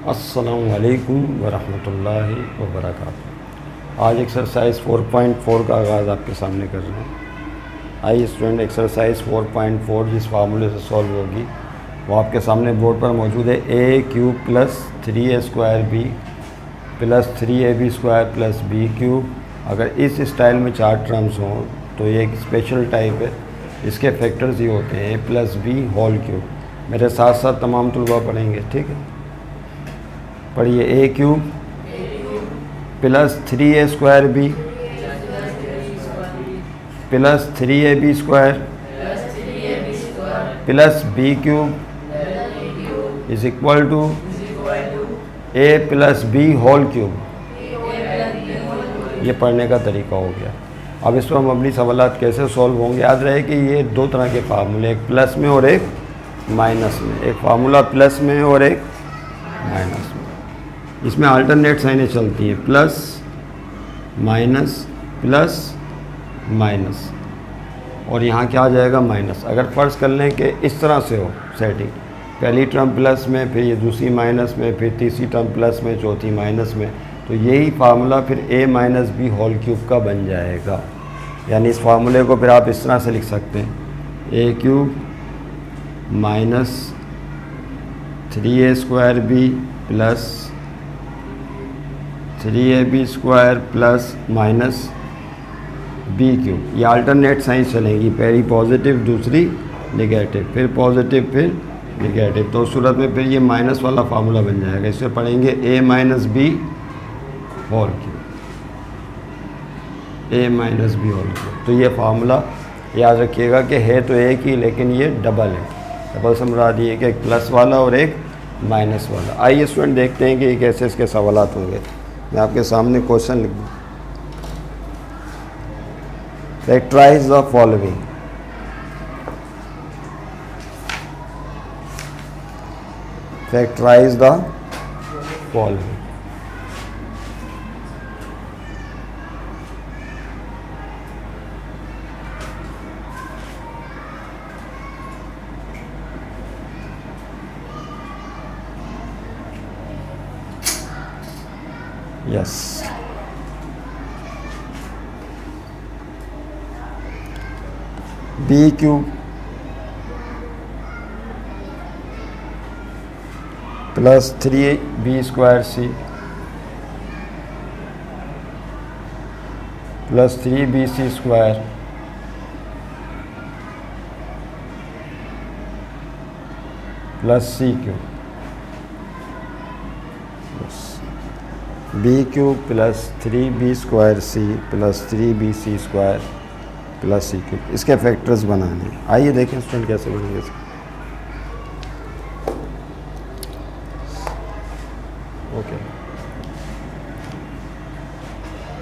अस्सलामु अलैकुम वरहमतुल्लाहि वबरकातुहू। आज एक्सरसाइज 4.4 का आगाज़ आपके सामने कर रहे हैं। आइए स्टूडेंट, एक्सरसाइज 4.4 जिस फार्मूले से सॉल्व होगी वो आपके सामने बोर्ड पर मौजूद है। A cube plus 3a² B plus 3ab² plus B cube. अगर इस स्टाइल में चार टर्म्स हों तो ये एक स्पेशल टाइप है। इसके फैक्टर्स ये होते हैं a plus B whole cube. मेरे साथ साथ तमाम तलबा पढ़ेंगे, ठीक है? पढ़िए। A cube plus 3a² B plus 3ab² plus B cube is equal to a plus B whole cube. ये पढ़ने का तरीका हो गया। अब इस पर मबनी सवालात कैसे सॉल्व होंगे, याद रहे कि ये दो तरह के फार्मूले, एक प्लस में और एक माइनस में। एक फार्मूला प्लस में और एक माइनस में। इसमें अल्टरनेट साइनें चलती हैं, प्लस माइनस प्लस माइनस, और यहाँ क्या आ जाएगा माइनस। अगर फ़र्ज़ कर लें कि इस तरह से हो सेटिंग, पहली टर्म प्लस में, फिर ये दूसरी माइनस में, फिर तीसरी टर्म प्लस में, चौथी माइनस में, तो यही फार्मूला फिर a minus B whole cube का बन जाएगा। यानी इस फार्मूले को फिर आप इस तरह से लिख सकते हैं, A cube minus 3a² B plus 3ab² plus minus B cube. ये अल्टरनेट साइंस चलेंगी, पहली पॉजिटिव दूसरी नेगेटिव, फिर पॉजिटिव फिर नेगेटिव। तो उस सूरत में फिर ये माइनस वाला फार्मूला बन जाएगा। इससे पढ़ेंगे a minus B whole cube, a minus B whole cube. तो ये फार्मूला याद रखिएगा कि है तो एक ही, लेकिन ये डबल है। डबल से मुराद ये कि एक प्लस वाला और एक माइनस वाला। आइए स्टूडेंट देखते हैं कि ये कैसे इसके सवालात होंगे। मैं आपके सामने क्वेश्चन लिख दूँ। Factorise the following. Factorise the following. Yes, B cube plus 3b² C plus 3bc² plus C cube. B cube plus 3b² C plus 3bc² plus C cube. इसके फैक्टर्स बनाने। आइए देखें स्टूडेंट कैसे बनेंगे इसके। ओके,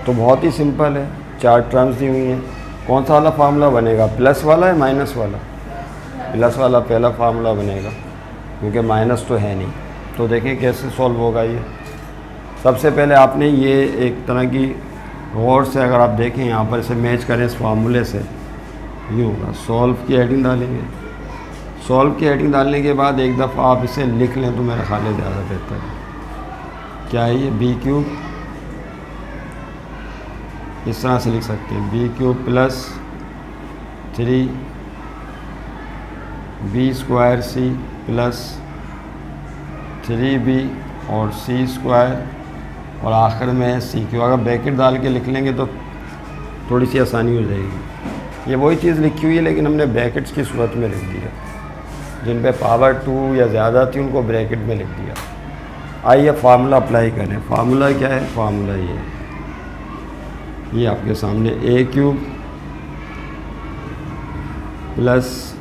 तो बहुत ही सिंपल है। चार टर्म्स दी हुई हैं। कौन सा वाला फार्मूला बनेगा, प्लस वाला है माइनस वाला? प्लस वाला पहला फार्मूला बनेगा, क्योंकि माइनस तो है नहीं। तो देखें कैसे सॉल्व होगा ये। सबसे पहले आपने ये एक तरह की गौर से अगर आप देखें यहाँ पर, इसे मैच करें इस फार्मूले से, यूँ होगा। सॉल्व की हेडिंग डालेंगे। सॉल्व की हेडिंग डालने के बाद एक दफ़ा आप इसे लिख लें तो मेरा ख्याल है ज़्यादा बेहतर है। क्या है ये? बी क्यूब, इस तरह से लिख सकते हैं, B cube plus 3b² C plus 3b और c² और आखिर में है सी क्यू। अगर ब्रैकेट डाल के लिख लेंगे तो थोड़ी सी आसानी हो जाएगी। ये वही चीज़ लिखी हुई है, लेकिन हमने ब्रैकेट्स की सूरत में लिख दिया। जिन पे पावर 2 या ज़्यादा थी उनको ब्रैकेट में लिख दिया। आइए फार्मूला अप्लाई करें। फार्मूला क्या है? फार्मूला ये आपके सामने, A cube plus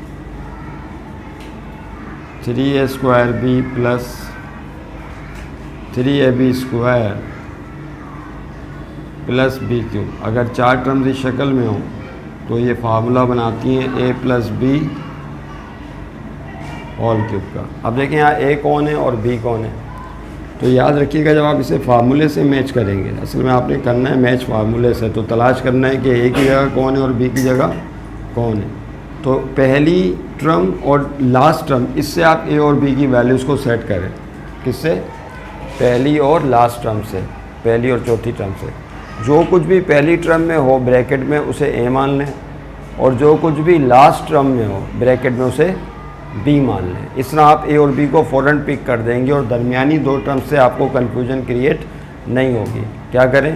3a² B plus 3ab² plus B cube. अगर चार टर्म्स इस शक्ल में हो तो ये फार्मूला बनाती हैं a plus B whole cube का। अब देखें यहाँ a कौन है और b कौन है। तो याद रखिएगा, जब आप इसे फार्मूले से मैच करेंगे, असल में आपने करना है मैच फार्मूले से, तो तलाश करना है कि a की जगह कौन है और b की जगह कौन है। तो पहली टर्म और लास्ट टर्म, इससे आप ए और बी की वैल्यूज़ को सेट करें। किससे? पहली और लास्ट टर्म से, पहली और चौथी टर्म से। जो कुछ भी पहली टर्म में हो ब्रैकेट में उसे ए मान लें, और जो कुछ भी लास्ट टर्म में हो ब्रैकेट में उसे बी मान लें। इस तरह आप ए और बी को फ़ौरन पिक कर देंगे और दरमियानी दो टर्म से आपको कन्फ्यूजन क्रिएट नहीं होगी। क्या करें,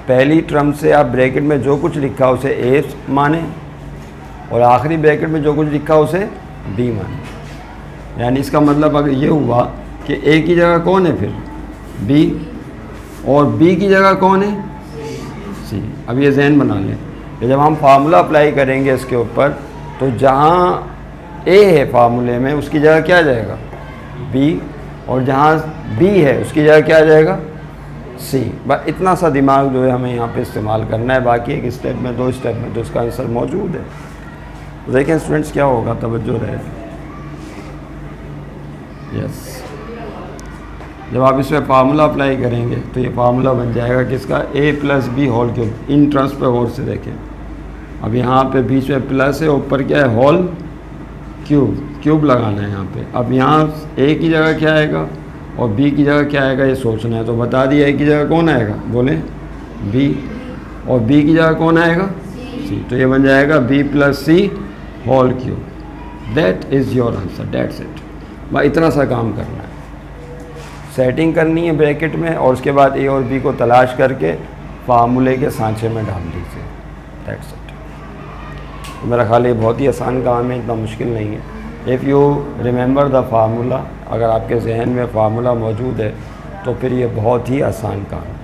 पहली टर्म से आप ब्रैकेट में जो कुछ लिखा उसे ए माने, और आखिरी ब्रैकेट में जो कुछ लिखा उसे बी माने। यानी इसका मतलब अगर ये हुआ कि ए की जगह कौन है, फिर बी, और बी की जगह कौन है, सी। अब ये जहन बना लें कि जब हम फार्मूला अप्लाई करेंगे इसके ऊपर, तो जहाँ ए है फार्मूले में उसकी जगह क्या आ जाएगा, बी, और जहाँ बी है उसकी जगह क्या आ जाएगा, सी। बस इतना सा दिमाग जो है हमें यहाँ पे इस्तेमाल करना है। बाकी एक स्टेप में, दो स्टेप में तो इसका आंसर मौजूद है। तो देखें स्टूडेंट्स क्या होगा, तवज्जो रहे। यस, जब आप इसमें फार्मूला अप्लाई करेंगे तो ये फार्मूला बन जाएगा किसका, a plus B whole cube. इन टर्म्स पे गौर से देखें। अब यहाँ पे बीच में प्लस है, ऊपर क्या है, होल क्यूब, क्यूब लगाना है यहाँ पे। अब यहाँ a की जगह क्या आएगा और b की जगह क्या आएगा ये सोचना है। तो बता दिया a की जगह कौन आएगा, बोले b, और b की जगह कौन आएगा, c। तो ये बन जाएगा b plus C whole cube. That is your answer, that's it. बस इतना सा काम करना है, सेटिंग करनी है ब्रैकेट में, और उसके बाद ए और बी को तलाश करके फार्मूले के सांचे में डाल दीजिए। That's it. तो मेरा ख्याल ये बहुत ही आसान काम है, इतना मुश्किल नहीं है। If you remember the formula, अगर आपके जहन में फार्मूला मौजूद है तो फिर ये बहुत ही आसान काम है।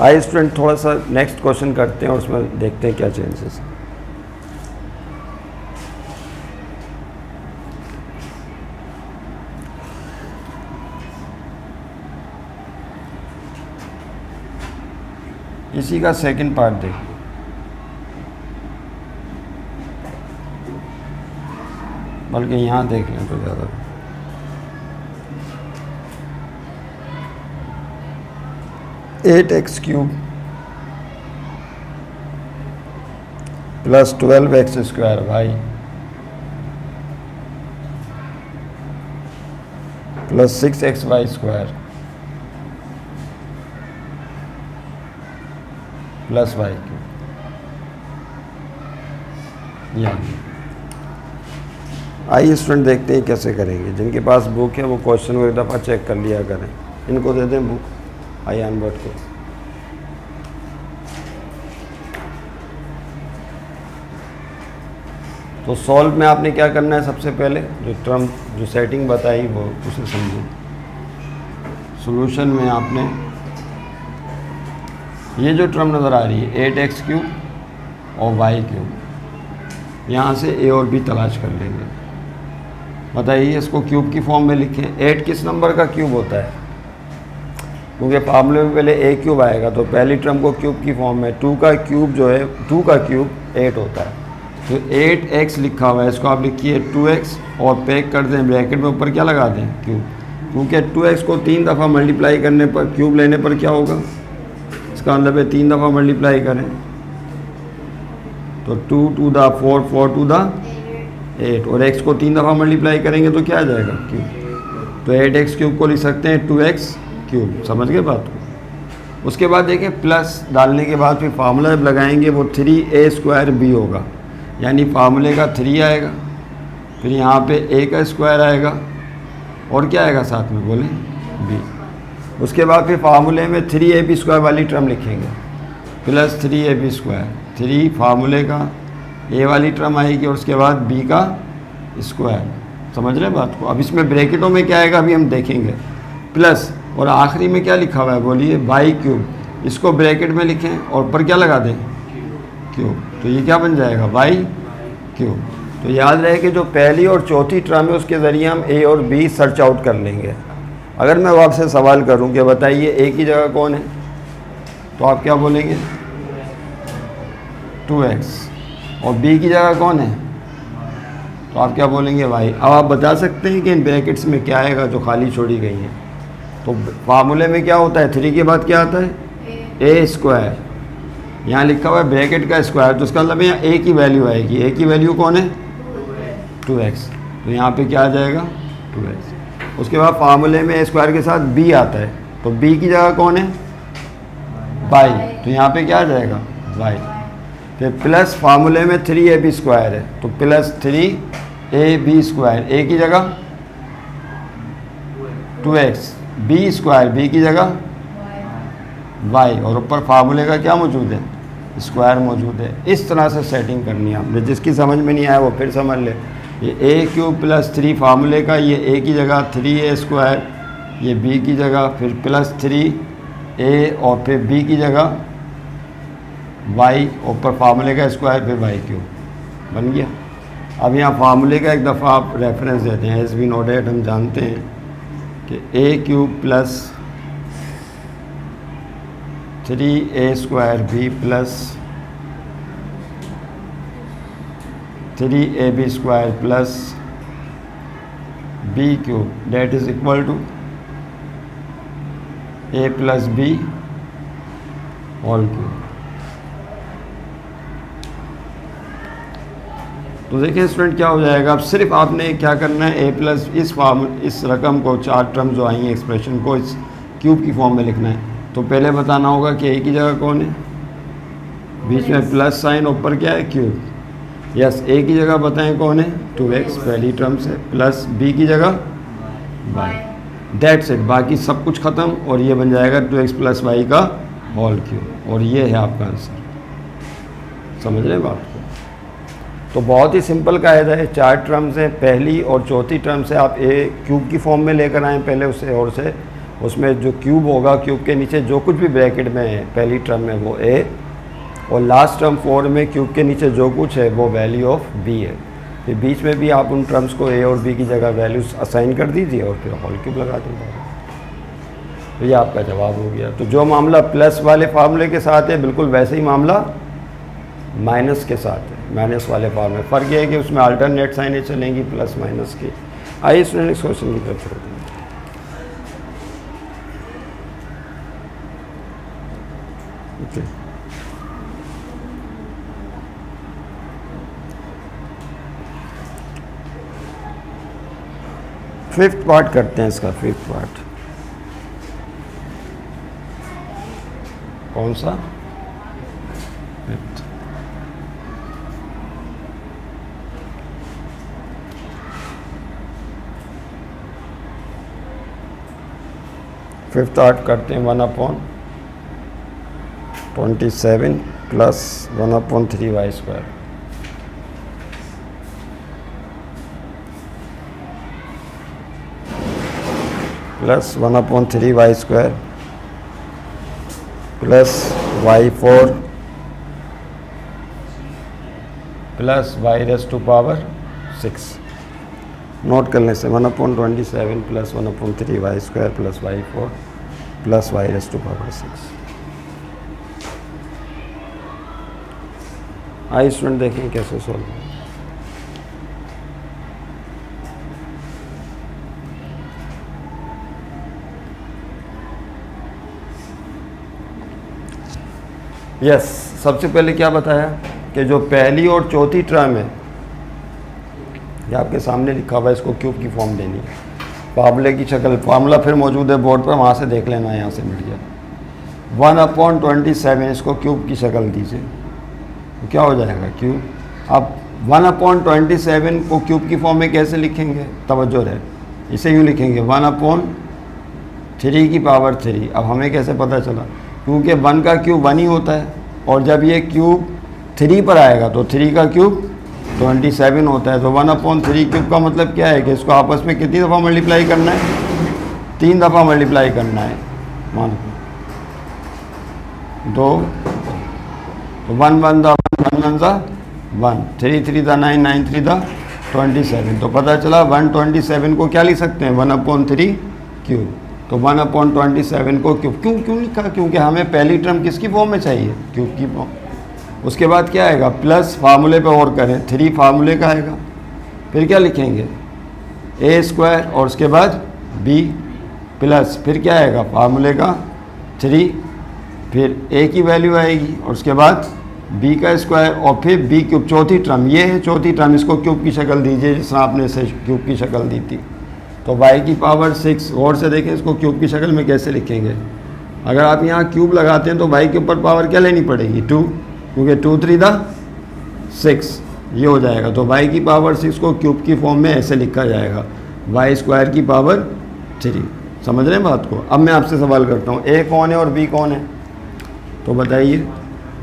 आइए स्टूडेंट थोड़ा सा नेक्स्ट क्वेश्चन करते हैं और उसमें देखते हैं क्या चेंजेस हैं। इसी का सेकंड पार्ट देखिए। बल्कि यहाँ देख लें तो ज़्यादा। Eight X cube plus 12x square Y plus 6xy square plus Y cube. आइए स्टूडेंट देखते हैं कैसे करेंगे। जिनके पास बुक है वो क्वेश्चन को एक दफ़ा चेक कर लिया करें। इनको दे दें बुक, आयान भट्ट को। तो सॉल्व में आपने क्या करना है, सबसे पहले जो टर्म जो सेटिंग बताई वो उसे समझें। सॉल्यूशन में आपने ये जो टर्म नज़र आ रही है 8x क्यूब और y क्यूब, यहाँ से a और b तलाश कर लेंगे। बताइए इसको क्यूब की फॉर्म में लिखें। 8 किस नंबर का क्यूब होता है, क्योंकि फार्मूले में पहले a क्यूब आएगा, तो पहली टर्म को क्यूब की फॉर्म में 2 का क्यूब जो है 2 का क्यूब 8 होता है। तो 8x लिखा हुआ है, इसको आप लिखिए 2x और पैक कर दें ब्रैकेट में, ऊपर क्या लगा दें, क्यूब। क्योंकि 2x को 3 दफ़ा मल्टीप्लाई करने पर, क्यूब लेने पर क्या होगा, इसका मतलब है 3 दफ़ा मल्टीप्लाई करें तो 2 टू द 4, 4 टू द 8, और x को 3 दफ़ा मल्टीप्लाई करेंगे तो क्या आ जाएगा, क्यूब। तो 8x क्यूब को लिख सकते हैं 2x क्यूब। समझ गए बात को। उसके बाद देखें प्लस डालने के बाद फिर फार्मूला जब लगाएंगे वो 3a स्क्वायर b होगा, यानी फार्मूले का 3 आएगा, फिर यहाँ पे a का स्क्वायर आएगा और क्या आएगा साथ में, बोले b। उसके बाद फिर फार्मूले में 3ab स्क्वायर वाली टर्म लिखेंगे, प्लस 3ab स्क्वायर। 3 फार्मूले का a वाली टर्म आएगी और उसके बाद b का स्क्वायर। समझ रहे बात को। अब इसमें ब्रैकेटों में क्या आएगा अभी हम देखेंगे, प्लस, और आखिरी में क्या लिखा हुआ है, बोलिए y क्यूब। इसको ब्रैकेट में लिखें और ऊपर क्या लगा दें, क्यूब। तो ये क्या बन जाएगा, y क्यूब। तो याद रहे कि जो पहली और चौथी टर्म है उसके ज़रिए हम a और b सर्च आउट कर लेंगे। अगर मैं आपसे सवाल करूं कि बताइए a की जगह कौन है, तो आप क्या बोलेंगे, 2x, और b की जगह कौन है, तो आप क्या बोलेंगे, y। अब आप बता सकते हैं कि इन ब्रैकेट्स में क्या आएगा जो खाली छोड़ी गई है। तो फार्मूले में क्या होता है, 3 के बाद क्या आता है, a स्क्वायर। यहाँ लिखा हुआ है ब्रैकेट का स्क्वायर, तो उसका मतलब यहाँ a की वैल्यू आएगी। a की वैल्यू कौन है, 2x। तो यहाँ पे क्या आ जाएगा, 2x। उसके बाद फार्मूले में ए स्क्वायर के साथ बी आता है, तो बी की जगह कौन है, वाई, तो यहाँ पे क्या आ जाएगा वाई। फिर प्लस फार्मूले में 3ab स्क्वायर है, तो प्लस 3ab स्क्वायर, ए की जगह 2x, बी स्क्वायर, बी की जगह वाई, और ऊपर फार्मूले का क्या मौजूद है, स्क्वायर मौजूद है। इस तरह से सेटिंग करनी है आपने। जिसकी समझ में नहीं आया वो फिर समझ ले। ये ए क्यूब प्लस 3 फार्मूले का, ये ए की जगह 3a स्क्वायर, ये बी की जगह फिर प्लस 3a और फिर बी की जगह वाई, ऊपर फार्मूले का स्क्वायर फिर वाई क्यूब, बन गया। अब यहाँ फार्मूले का एक दफ़ा आप रेफरेंस देते हैं। एज वी नो डेट, हम जानते हैं कि A cube plus 3a square B plus 3ab square plus B cube that is equal to a plus B whole cube. तो देखिए स्टूडेंट क्या हो जाएगा। अब सिर्फ आपने क्या करना है, a प्लस इस रकम को, 4 टर्म जो आई हैं एक्सप्रेशन को इस क्यूब की फॉर्म में लिखना है। तो पहले बताना होगा कि a की जगह कौन है, बीच में प्लस साइन, ऊपर क्या है क्यूब। यस, a की जगह बताएं कौन है 2x, पहली टर्म से, प्लस b की जगह y, दैट्स इट। बाकी सब कुछ ख़त्म, और ये बन जाएगा 2x प्लस वाई का होल क्यूब, और ये है आपका आंसर। समझ रहे हैं बात को। तो बहुत ही सिंपल कायदा है। 4 टर्म्स हैं, पहली और चौथी टर्म से आप a क्यूब की फॉर्म में लेकर आएँ पहले उससे, और से उसमें जो क्यूब होगा, क्यूब के नीचे जो कुछ भी ब्रैकेट में है पहली टर्म में वो a, और लास्ट टर्म 4 में क्यूब के नीचे जो कुछ है वो वैल्यू ऑफ b है। फिर बीच में भी आप उन टर्म्स को a और b की जगह वैल्यूज असाइन कर दीजिए और फिर होल क्यूब लगा दीजिए। तो ये आपका जवाब हो गया। तो जो मामला प्लस वाले फार्मूले के साथ है, बिल्कुल वैसे ही मामला माइनस के साथ है। माइनस वाले फार्मूले फ़र्क ये है कि उसमें अल्टरनेट साइनें चलेंगी प्लस माइनस की। आइए स्टूडेंट नेक्स्ट क्वेश्चन की तरफ चलते हैं। फिफ्थ पार्ट करते हैं इसका। फिफ्थ पार्ट कौन सा, फिफ्थ। फिफ्थ पार्ट करते हैं 1/27 plus 1/3y square plus 1/3y square plus y4 plus y⁻⁶। Note कर लें से 1/27 plus 1/3y square plus y4 plus y⁻⁶। आइए स्टूडेंट देखें कैसे सॉल्व होगा। यस, सबसे पहले क्या बताया कि जो पहली और चौथी टर्म है ये आपके सामने लिखा हुआ है, इसको क्यूब की फॉर्म देनी है। फार्मूले की शक्ल, फार्मूला फिर मौजूद है बोर्ड पर, वहाँ से देख लेना, यहाँ से मिल गया। 1/27 इसको क्यूब की शक्ल दीजिए तो क्या हो जाएगा क्यूब। अब 1/27 को क्यूब की फॉर्म में कैसे लिखेंगे, तवज्जो रहे, इसे यूँ लिखेंगे 1/3 की पावर 3। अब हमें कैसे पता चला, क्योंकि 1 का क्यूब 1 ही होता है, और जब ये क्यूब 3 पर आएगा तो 3 का क्यूब 27 होता है। तो 1/3 क्यूब का मतलब क्या है कि इसको आपस में कितनी दफ़ा मल्टीप्लाई करना है, 3 दफ़ा मल्टीप्लाई करना है। मान 2, तो 1 1 दा 1, 3 3 दा 9, 9 3 दा 27। तो पता चला 127 को क्या लिख सकते हैं 1/3 क्यूब। तो 1/27 को क्यों लिखा, क्योंकि हमें पहली टर्म किसकी फॉर्म में चाहिए, क्यूब की फॉर्म। उसके बाद क्या आएगा, प्लस फार्मूले पे और करें, 3 फार्मूले का आएगा, फिर क्या लिखेंगे a स्क्वायर, और उसके बाद b प्लस फिर क्या आएगा फार्मूले का 3, फिर a की वैल्यू आएगी, और उसके बाद b का स्क्वायर, और फिर b क्यूब। चौथी टर्म ये है, चौथी टर्म, इसको क्यूब की शक्ल दीजिए जिस तरह आपने इसे क्यूब की शक्ल दी थी। तो y की पावर 6, और से देखें इसको क्यूब की शक्ल में कैसे लिखेंगे। अगर आप यहाँ क्यूब लगाते हैं तो y के ऊपर पावर क्या लेनी पड़ेगी 2, क्योंकि 2 3 6 ये हो जाएगा। तो y की पावर 6 को क्यूब की फॉर्म में ऐसे लिखा जाएगा y स्क्वायर की पावर 3। समझ रहे हैं बात को। अब मैं आपसे सवाल करता हूँ a कौन है और b कौन है, तो बताइए।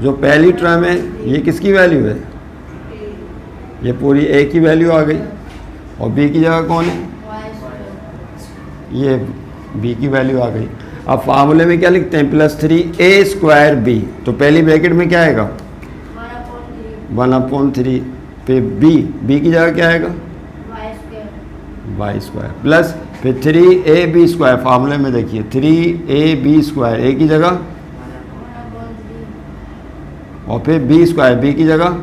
जो पहली टर्म है ये किसकी वैल्यू है, ये पूरी a की वैल्यू आ गई, और b की जगह कौन है, ये b की वैल्यू आ गई। अब फार्मूले में क्या लिखते हैं, +3a² b, तो पहली ब्रैकेट में क्या आएगा 1/3 पे b की जगह क्या आएगा y² प्लस फिर 3ab², फार्मूले में देखिए 3ab², a की जगह और फिर b² की जगह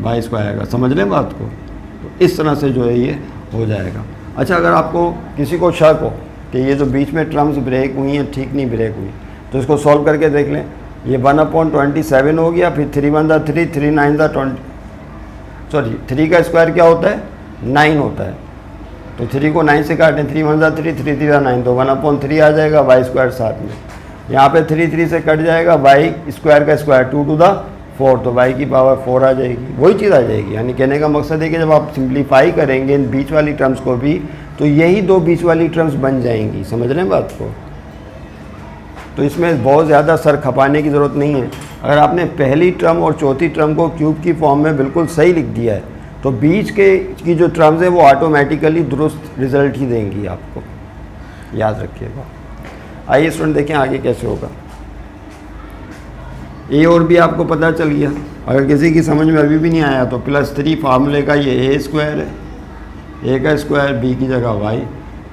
y² आएगा। समझ रहे हैं बात को। तो इस तरह से जो है ये हो जाएगा। अच्छा, अगर आपको किसी को शक हो कि ये जो बीच में टर्म्स ब्रेक हुई हैं ठीक नहीं ब्रेक हुई, तो इसको सॉल्व करके देख लें। ये 1/27 हो गया, फिर 3 1 3 3 9 20, सॉरी 3 का स्क्वायर क्या होता है 9 होता है, तो 3 को 9 से काटें, 3 1 3 3 3 9, तो 1/3 आ जाएगा, y² साथ में। यहाँ पे 3 3 से कट जाएगा, y² का स्क्वायर 2 to the 4, तो y की पावर 4 आ जाएगी। वही चीज़ आ जाएगी। यानी कहने का मकसद है कि जब आप सिंप्लीफाई करेंगे इन बीच वाली टर्म्स को भी, तो यही दो बीच वाली टर्म्स बन जाएंगी। समझ रहे हैं बात को। तो इसमें बहुत ज़्यादा सर खपाने की ज़रूरत नहीं है। अगर आपने पहली टर्म और चौथी टर्म को क्यूब की फॉर्म में बिल्कुल सही लिख दिया है, तो बीच की जो टर्म्स हैं वो ऑटोमेटिकली दुरुस्त रिजल्ट ही देंगी आपको, याद रखिएगा। आइए स्टूडेंट देखें आगे कैसे होगा। ए और बी आपको पता चल गया। अगर किसी की समझ में अभी भी नहीं आया तो +3 फार्मूले का ये a² है, a का स्क्वायर b की जगह y,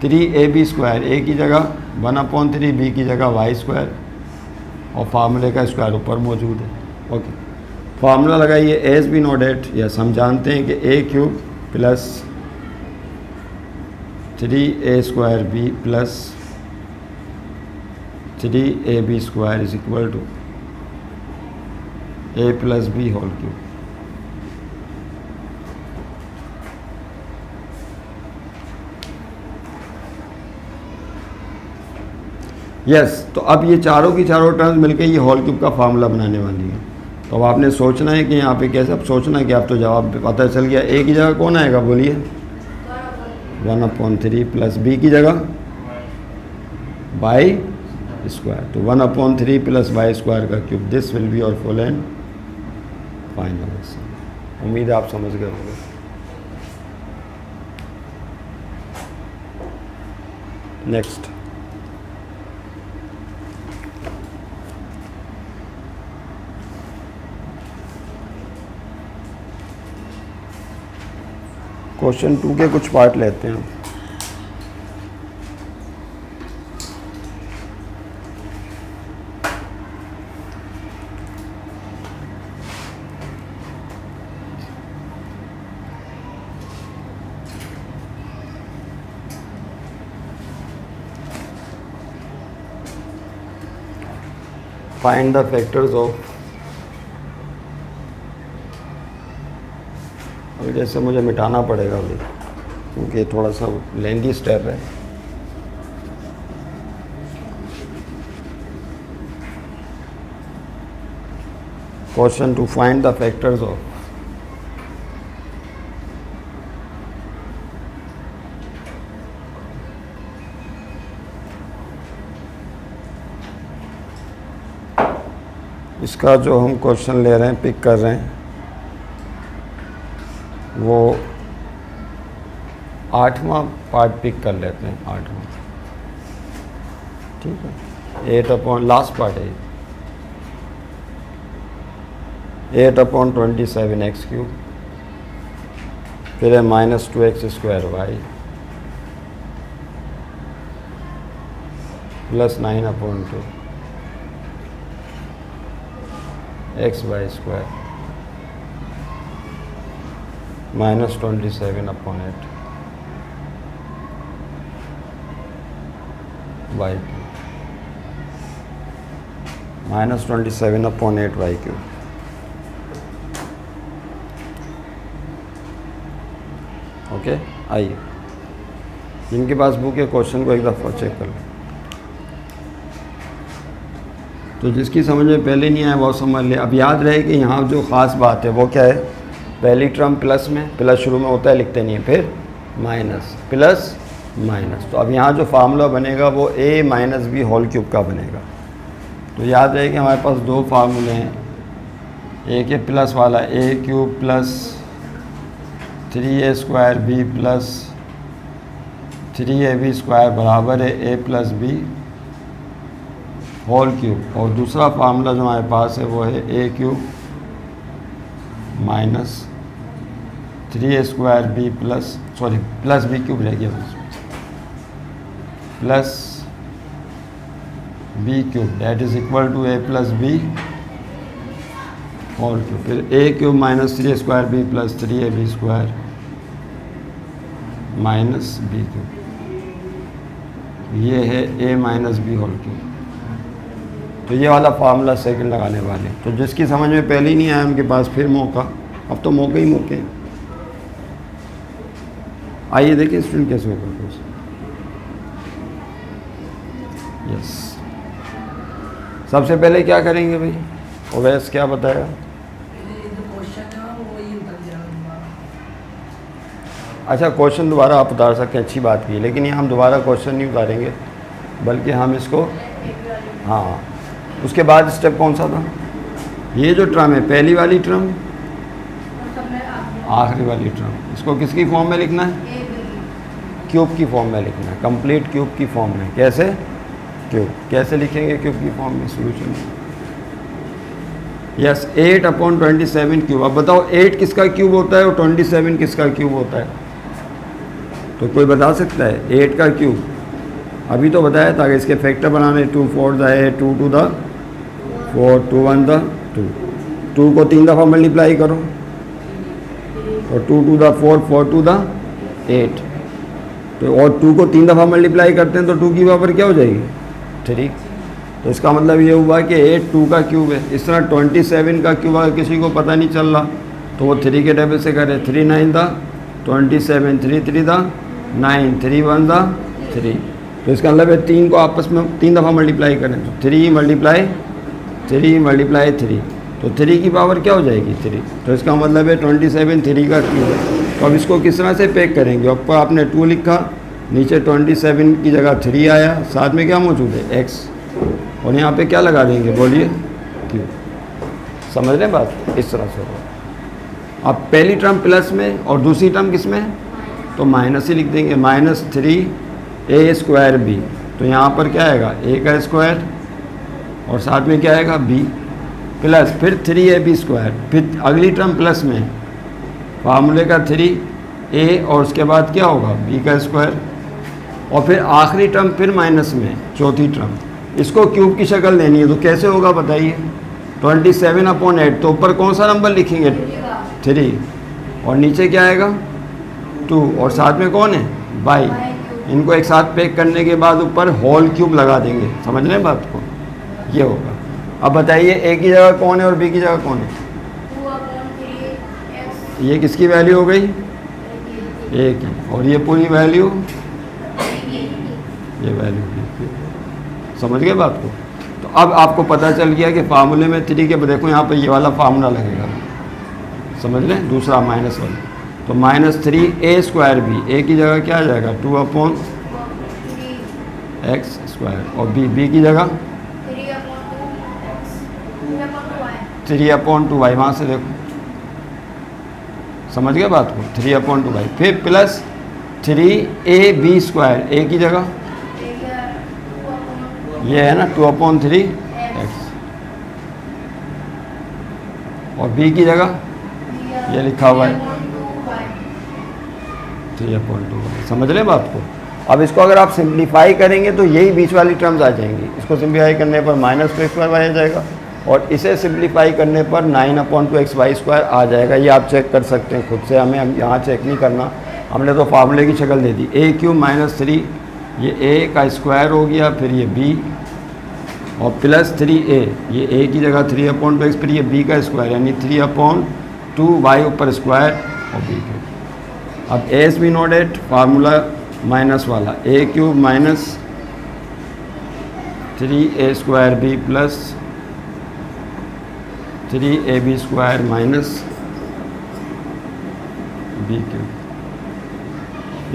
3ab², a की जगह 1/3, b की जगह y², और फार्मूले का स्क्वायर ऊपर मौजूद है। ओके, फार्मूला लगाइए as be note at, yes हम जानते हैं कि a³ plus 3a² b plus 3ab² is equal to a plus b whole cube. Yes, तो अब ये चारों की चारों टर्म्स मिलकर ये होल क्यूब का फार्मूला बनाने वाली है। तो अब आपने सोचना है कि यहाँ पे कैसे, अब सोचना है कि आप तो जवाब पता चल गया। a की जगह कौन आएगा बोलिए 1/3 प्लस b की जगह y², तो 1/3 प्लस y² का cube. This will be your full and final answer. उम्मीद है आप समझ गए होंगे। नेक्स्ट, क्वेश्चन 2 के कुछ पार्ट लेते हैं। फाइंड द फैक्टर्स ऑफ, अभी जैसे मुझे मिटाना पड़ेगा अभी क्योंकि थोड़ा सा लेंदी स्टेप है। Question to find the factors of इसका जो हम क्वेश्चन ले रहे हैं, पिक कर रहे हैं, वो 8वां पार्ट पिक कर लेते हैं। 8वां, ठीक है। 8 लास्ट पार्ट है 8/27x³, फिर है -2x² y plus 9/2 xy² -27/8 y³ -27/8 y³। Okay, आइए जिनके पास बुक है क्वेश्चन को एक दफ़ा चेक कर लें। तो जिसकी समझ में पहले नहीं आया वो समझ ले। अब याद रहे कि यहाँ जो ख़ास बात है वो क्या है, पहली टर्म प्लस में, प्लस शुरू में होता है लिखते नहीं है, फिर माइनस, प्लस माइनस। तो अब यहाँ जो फार्मूला बनेगा वो a minus B whole cube का बनेगा। तो याद रहे कि हमारे पास दो फार्मूले हैं, एक है प्लस वाला a cube plus 3a square b plus 3ab square बराबर है a plus B whole cube, और दूसरा फार्मूला जो हमारे पास है वो है a cube minus 3a square b plus plus b cube रह गया plus b cube that is equal to a plus b whole cube, फिर a cube minus 3a square b plus 3ab square minus b cube, ये है a minus B whole cube. तो ये वाला formula second लगाने वाले। तो जिसकी समझ में पहले ही नहीं आया उनके पास फिर मौका, अब तो मौके ही मौके हैं। आइए देखिए स्टूडेंट कैसे होगा। यस, सबसे पहले क्या करेंगे भाई, ओवैस क्या बताया? अच्छा, क्वेश्चन दोबारा आप उतार सकते हैं, अच्छी बात की, लेकिन ये हम दोबारा क्वेश्चन नहीं उतारेंगे, बल्कि हम इसको, हाँ, उसके बाद स्टेप कौन सा था? ये जो टर्म है, पहली वाली टर्म, आखिरी वाली टर्म, इसको किसकी फॉर्म में लिखना है? क्यूब की फॉर्म में लिखना है, कंप्लीट क्यूब की फॉर्म में। कैसे? क्यूब कैसे लिखेंगे क्यूब की फॉर्म में सोल्यूशन? Yes, 8/27 cube. अब बताओ 8 किसका क्यूब होता है और 27 किसका क्यूब होता है? तो कोई बता सकता है 8 का क्यूब? अभी तो बताया था कि इसके फैक्टर बनाने, 2 4 द 8, 2 2 द 4, 2 1 द 2, 2 को 3 दफ़ा मल्टीप्लाई करो, और 2 2 द 4, 4 2 द 8, तो और 2 को 3 दफ़ा मल्टीप्लाई करते हैं तो 2 की पावर क्या हो जाएगी? 3। तो इसका मतलब ये हुआ कि 8 2 का क्यूब है। इस तरह 27 का क्यूब अगर किसी को पता नहीं चल रहा तो वो 3 के टेबल से करे, 3 9 द 27, 3 3 द 9, 3 1 द 3। तो इसका मतलब है 3 को आपस में 3 दफ़ा मल्टीप्लाई करें तो 3 मल्टीप्लाई 3, तो 3 की पावर क्या हो जाएगी? 3। तो इसका मतलब है 27 3 का क्यूब है। तो अब इसको किस तरह से पैक करेंगे? ऊपर आपने 2 लिखा, नीचे 27 की जगह 3 आया, साथ में क्या मौजूद है? x, और यहाँ पे क्या लगा देंगे? बोलिए, क्यूब। समझ लें बात? इस तरह से होगा। अब पहली टर्म प्लस में और दूसरी टर्म किस में? तो माइनस ही लिख देंगे, माइनस 3a स्क्वायर b। तो यहाँ पर क्या आएगा? a का स्क्वायर, और साथ में क्या आएगा? b प्लस फिर 3ab स्क्वायर, फिर अगली टर्म प्लस में फार्मूले का 3a, और उसके बाद क्या होगा? b का स्क्वायर, और फिर आखिरी टर्म फिर माइनस में, चौथी टर्म। इसको क्यूब की शक्ल देनी है तो कैसे होगा बताइए? 27/8, तो ऊपर कौन सा नंबर लिखेंगे? 3, और नीचे क्या आएगा? 2, और साथ में कौन है? बाई। इनको एक साथ पैक करने के बाद ऊपर होल क्यूब लगा देंगे। समझ रहे हैं बात को? ये होगा। अब बताइए a की जगह कौन है और b की जगह कौन है? ये किसकी वैल्यू हो गई? a की, और ये पूरी वैल्यू, ये वैल्यू की। समझ गए बात को? तो अब आपको पता चल गया कि फार्मूले में 3 के, देखो यहाँ पर ये वाला फार्मूला लगेगा, समझ लें, दूसरा माइनस वाला। तो minus 3a square b, a की जगह क्या आ जाएगा? 2/x स्क्वायर, और b की जगह 3/2y। वहाँ से देखो, समझ गए बात को? 3/2y, फिर प्लस 3ab स्क्वायर, a की जगह ये है ना 2/3x, और b की जगह ये लिखा हुआ है 3/2y। समझ लें बात को? अब इसको अगर आप सिंप्लीफाई करेंगे तो यही बीच वाली टर्म्स आ जाएंगी। इसको सिंप्लीफाई करने पर माइनस 2xy आ जाएगा, और इसे सिंप्लीफाई करने पर 9/2xy स्क्वायर आ जाएगा। ये आप चेक कर सकते हैं खुद से, हमें यहाँ चेक नहीं करना, हमने तो फार्मूले की शक्ल दे दी। a क्यूब माइनस 3, ये a का स्क्वायर हो गया, फिर ये b, और प्लस 3a, ये a की जगह 3/2x, फिर ये b का स्क्वायर यानी 3/2y ऊपर स्क्वायर, और b के। अब as we note at formula minus वाला A cube minus 3a² plus 3ab² minus b cube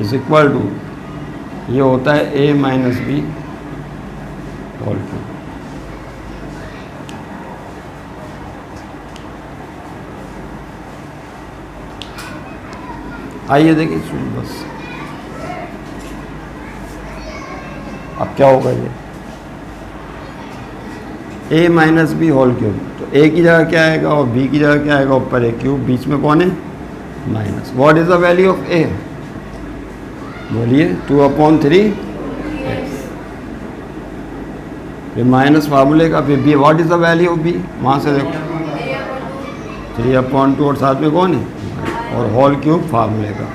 is equal to, ये होता है a minus B whole cube. आइए देखिए सुन बस अब क्या होगा, ये a minus B whole cube, तो a की जगह क्या आएगा और b की जगह क्या आएगा, ऊपर एक क्यूब, बीच में कौन है minus. What is the value of a, बोलिए 2/3, फिर माइनस फार्मूले का, फिर b, what is the value of b, वहाँ से देखो 3/2 और साथ में कौन है और होल क्यूब फार्मूले का।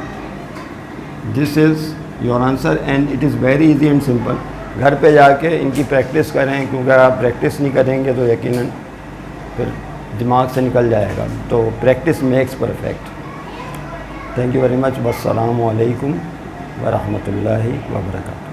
This is your answer and it is very easy and simple. घर पे जाके इनकी प्रैक्टिस करें, क्योंकि अगर आप प्रैक्टिस नहीं करेंगे तो यकीनन फिर दिमाग से निकल जाएगा। तो practice makes perfect. Thank you very much. वस्सलामु अलैकुम व रहमतुल्लाहि व बरकातहू।